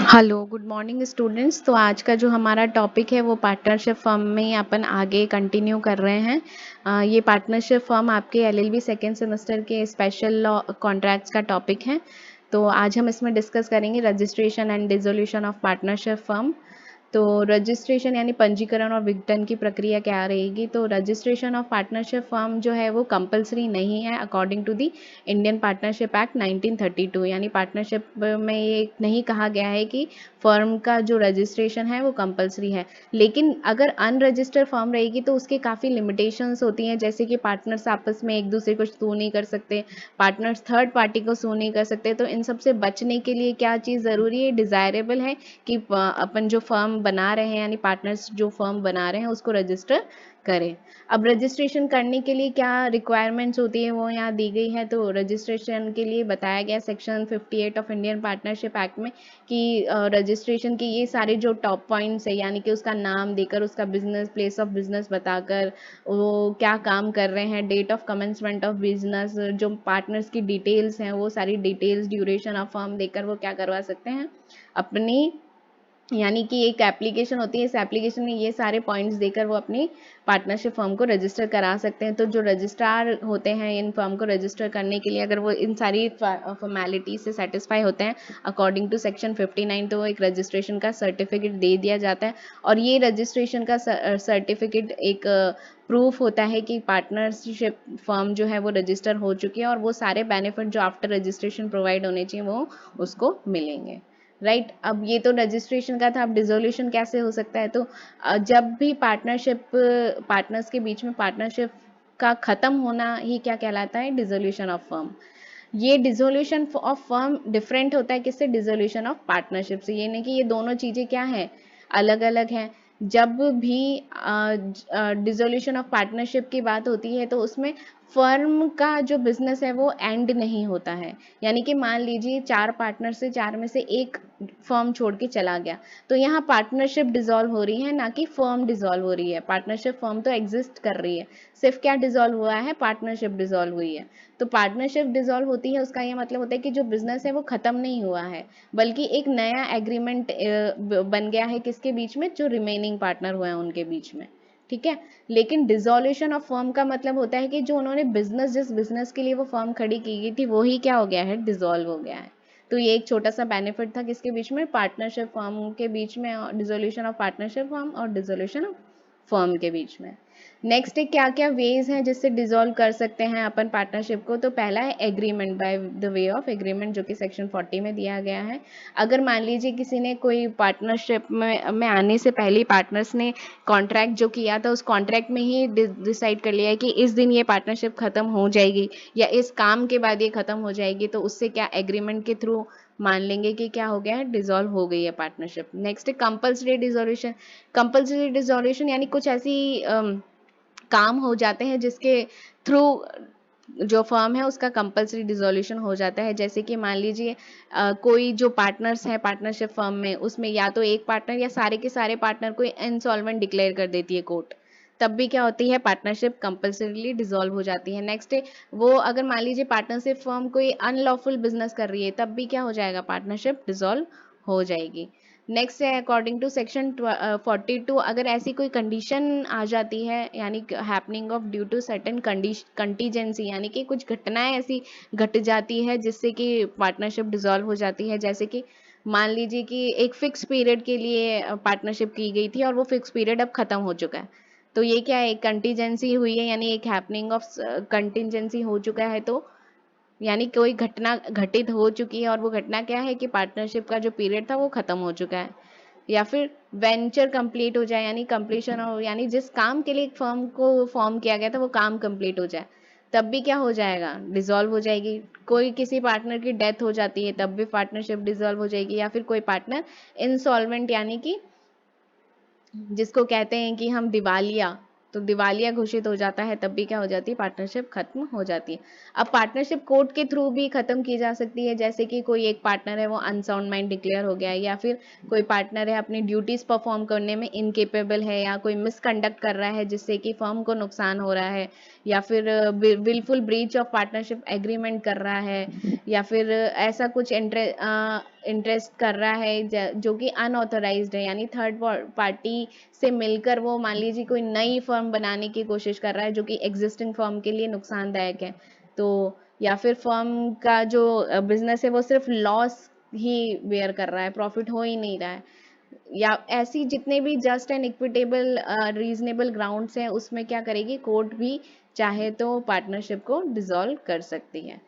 Hello, good morning students. तो आज का जो हमारा टॉपिक है वो पार्टनरशिप फर्म में ही अपन आगे कंटिन्यू कर रहे हैं। ये पार्टनरशिप फर्म आपके एलएलबी सेकेंड सेमेस्टर के स्पेशल लॉ कॉन्ट्रैक्ट्स का टॉपिक है। तो आज हम इसमें डिस्कस करेंगे registration and dissolution of partnership firm. तो रजिस्ट्रेशन यानी पंजीकरण और विघटन की प्रक्रिया क्या रहेगी। तो रजिस्ट्रेशन ऑफ पार्टनरशिप फर्म जो है वो कंपलसरी नहीं है according to the Indian Partnership Act 1932। यानी पार्टनरशिप में ये नहीं कहा गया है कि फर्म का जो रजिस्ट्रेशन है वो कंपलसरी है। लेकिन अगर अनरजिस्टर्ड फर्म रहेगी तो उसके काफ़ी लिमिटेशंस होती हैं, जैसे कि पार्टनर्स आपस में एक दूसरे को सू नहीं कर सकते, पार्टनर्स थर्ड पार्टी को सू नहीं कर सकते। तो इन सब से बचने के लिए क्या चीज़ ज़रूरी है, डिज़ायरेबल है कि अपन जो फर्म बना रहे हैं यानी पार्टनर्स जो फर्म बना रहे हैं उसको रजिस्टर करें। अब रजिस्ट्रेशन करने के लिए क्या रिक्वायरमेंट्स होती है वो यहाँ दी गई है। तो रजिस्ट्रेशन के लिए बताया गया section 58 of Indian Partnership act में कि रजिस्ट्रेशन के ये सारे जो टॉप पॉइंट्स है, यानी कि उसका नाम देकर, उसका बिजनेस प्लेस ऑफ बिजनेस बताकर, वो क्या काम कर रहे हैं, date of commencement of business, जो पार्टनर्स की डिटेल्स हैं वो सारी डिटेल्स, ड्यूरेशन ऑफ फर्म देकर वो क्या करवा सकते हैं अपनी, यानी कि एक एप्लीकेशन होती है, इस एप्लीकेशन में ये सारे पॉइंट्स देकर वो अपनी पार्टनरशिप फर्म को रजिस्टर करा सकते हैं। तो जो रजिस्ट्रार होते हैं इन फर्म को रजिस्टर करने के लिए, अगर वो इन सारी फॉर्मेलिटी से सेटिस्फाई होते हैं अकॉर्डिंग टू सेक्शन 59, तो वो एक रजिस्ट्रेशन का सर्टिफिकेट दे दिया जाता है। और ये रजिस्ट्रेशन का सर्टिफिकेट एक प्रूफ होता है कि पार्टनरशिप फर्म जो है वो रजिस्टर हो चुकी है और वो सारे बेनिफिट जो आफ्टर रजिस्ट्रेशन प्रोवाइड होने चाहिए वो उसको मिलेंगे। राइट अब ये तो रजिस्ट्रेशन का था। अब डिसोल्यूशन कैसे हो सकता है। तो जब भी पार्टनर्स के बीच में पार्टनरशिप का खत्म होना ही क्या कहलाता है, डिसोल्यूशन ऑफ फर्म। ये डिसोल्यूशन ऑफ फर्म डिफरेंट होता है किससे, डिसोल्यूशन ऑफ पार्टनरशिप से। ये नहीं कि ये दोनों चीज़ें क्या है, अलग अलग हैं। जब भी डिसोल्यूशन ऑफ पार्टनरशिप की बात होती है तो उसमें फर्म का जो बिजनेस है वो एंड नहीं होता है। यानी कि मान लीजिए 4 पार्टनर से 4 में से एक फर्म छोड़ के चला गया, तो यहाँ पार्टनरशिप डिसॉल्व हो रही है, ना कि फर्म डिसॉल्व हो रही है। पार्टनरशिप फर्म तो एग्जिस्ट कर रही है, सिर्फ क्या डिसॉल्व हुआ है, पार्टनरशिप डिसॉल्व हुई है। तो पार्टनरशिप डिसॉल्व होती है उसका ये मतलब होता है कि जो बिजनेस है वो खत्म नहीं हुआ है, बल्कि एक नया एग्रीमेंट बन गया है किसके बीच में, जो रिमेनिंग पार्टनर हुए हैं उनके बीच में। ठीक है। लेकिन डिसोल्यूशन ऑफ फर्म का मतलब होता है कि जो उन्होंने बिजनेस, जिस बिजनेस के लिए वो फर्म खड़ी की गई थी, वो ही क्या हो गया है, डिसॉल्व हो गया है। तो ये एक छोटा सा बेनिफिट था किसके बीच में, पार्टनरशिप फर्म के बीच में, डिसोल्यूशन ऑफ पार्टनरशिप फर्म और डिसोल्यूशन ऑफ फर्म के बीच में। नेक्स्ट है क्या क्या वेज हैं जिससे डिसॉल्व कर सकते हैं अपन पार्टनरशिप को। तो पहला है agreement, by the way of agreement, जो कि सेक्शन 40 में दिया गया है। अगर मान लीजिए किसी ने कोई पार्टनरशिप में आने से पहले पार्टनर्स ने कॉन्ट्रैक्ट जो किया था उस कॉन्ट्रैक्ट में ही डिसाइड कर लिया है कि इस दिन ये पार्टनरशिप खत्म हो जाएगी या इस काम के बाद ये खत्म हो जाएगी, तो उससे क्या एग्रीमेंट के थ्रू मान लेंगे कि क्या हो गया है, डिसॉल्व हो गई है पार्टनरशिप। नेक्स्ट है कंपल्सरी डिसोल्यूशन। कंपल्सरी डिसोल्यूशन यानी कुछ ऐसी काम हो जाते हैं जिसके थ्रू जो फर्म है उसका कंपल्सरी डिसोल्यूशन हो जाता है। जैसे कि मान लीजिए कोई जो पार्टनर्स हैं पार्टनरशिप फर्म में, उसमें या तो एक पार्टनर या सारे के सारे पार्टनर को इंसॉल्वेंट डिक्लेयर कर देती है कोर्ट, तब भी क्या होती है, पार्टनरशिप कंपल्सरीली डिसॉल्व हो जाती है। नेक्स्ट है वो, अगर मान लीजिए पार्टनरशिप फर्म कोई अनलॉफुल बिजनेस कर रही है, तब भी क्या हो जाएगा, पार्टनरशिप डिसॉल्व हो जाएगी। नेक्स्ट है अकॉर्डिंग टू सेक्शन 42, अगर ऐसी कोई कंडीशन आ जाती है, यानी happening of due to certain contingency, यानी कि कुछ घटनाएं ऐसी घट जाती है जिससे कि पार्टनरशिप डिसॉल्व हो जाती है। जैसे कि मान लीजिए कि एक फिक्स पीरियड के लिए पार्टनरशिप की गई थी और वो फिक्स पीरियड अब खत्म हो चुका है, तो ये क्या है, कंटीजेंसी हुई है, यानी एक हैपनिंग ऑफ कंटीजेंसी हो चुका है। तो यानी कोई घटना घटित हो चुकी है और वो घटना क्या है कि पार्टनरशिप का जो पीरियड था वो खत्म हो चुका है। या फिर वेंचर कंप्लीट हो जाए, यानी कंप्लीशन हो, यानी जिस काम के लिए एक फर्म को फॉर्म किया गया था वो काम कंप्लीट हो जाए, तब भी क्या हो जाएगा, डिसॉल्व हो जाएगी। कोई किसी पार्टनर की डेथ हो जाती है तब भी पार्टनरशिप डिसॉल्व हो जाएगी। या फिर कोई पार्टनर इंसॉल्वेंट, यानी कि जिसको कहते हैं कि हम दिवालिया, तो दिवालिया घोषित हो जाता है, तब भी क्या हो जाती है, पार्टनरशिप खत्म हो जाती है। अब पार्टनरशिप कोर्ट के थ्रू भी खत्म की जा सकती है, जैसे कि कोई एक पार्टनर है वो अनसाउंड माइंड डिक्लेयर हो गया है, या फिर कोई पार्टनर है अपनी ड्यूटीज परफॉर्म करने में इनकेपेबल है, या कोई मिसकंडक्ट कर रहा है जिससे कि फर्म को नुकसान हो रहा है, या फिर wilful breach of partnership agreement कर रहा है, या फिर ऐसा कुछ इंटरेस्ट कर रहा है जो कि अनऑथराइज्ड है, यानी थर्ड पार्टी से मिलकर वो मान लीजिए कोई नई फर्म बनाने की कोशिश कर रहा है जो कि एग्जिस्टिंग फर्म के लिए नुकसानदायक है, तो या फिर फर्म का जो बिजनेस है वो सिर्फ लॉस ही बेयर कर रहा है, प्रॉफिट हो ही नहीं रहा है, या ऐसी जितने भी just and equitable reasonable grounds हैं उसमें क्या करेगी, कोर्ट भी चाहे तो पार्टनरशिप को डिसॉल्व कर सकती है।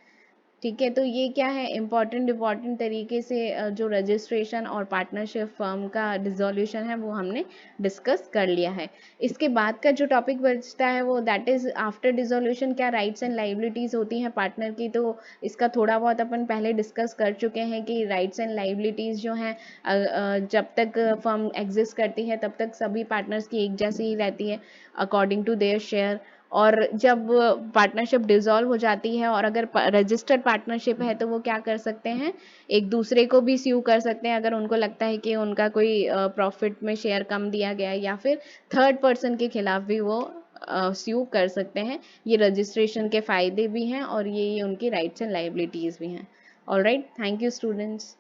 ठीक है, तो ये क्या है, इम्पॉर्टेंट तरीके से जो रजिस्ट्रेशन और पार्टनरशिप फर्म का डिसोल्यूशन है वो हमने डिस्कस कर लिया है। इसके बाद का जो टॉपिक बचता है वो दैट इज आफ्टर डिसोल्यूशन क्या राइट्स एंड लाइबिलिटीज़ होती हैं पार्टनर की, तो इसका थोड़ा बहुत अपन पहले डिस्कस कर चुके हैं कि राइट्स एंड लाइबिलिटीज़ जो हैं जब तक फर्म एग्जिस्ट करती है तब तक सभी पार्टनर्स की एक जैसी ही रहती है अकॉर्डिंग टू देयर शेयर, और जब पार्टनरशिप डिसॉल्व हो जाती है और अगर रजिस्टर्ड पार्टनरशिप है तो वो क्या कर सकते हैं, एक दूसरे को भी स्यू कर सकते हैं अगर उनको लगता है कि उनका कोई प्रॉफिट में शेयर कम दिया गया है, या फिर थर्ड पर्सन के खिलाफ भी वो स्यू कर सकते हैं। ये रजिस्ट्रेशन के फायदे भी हैं और ये उनकी राइट्स एंड लाइबिलिटीज़ भी हैं। Alright, thank you students.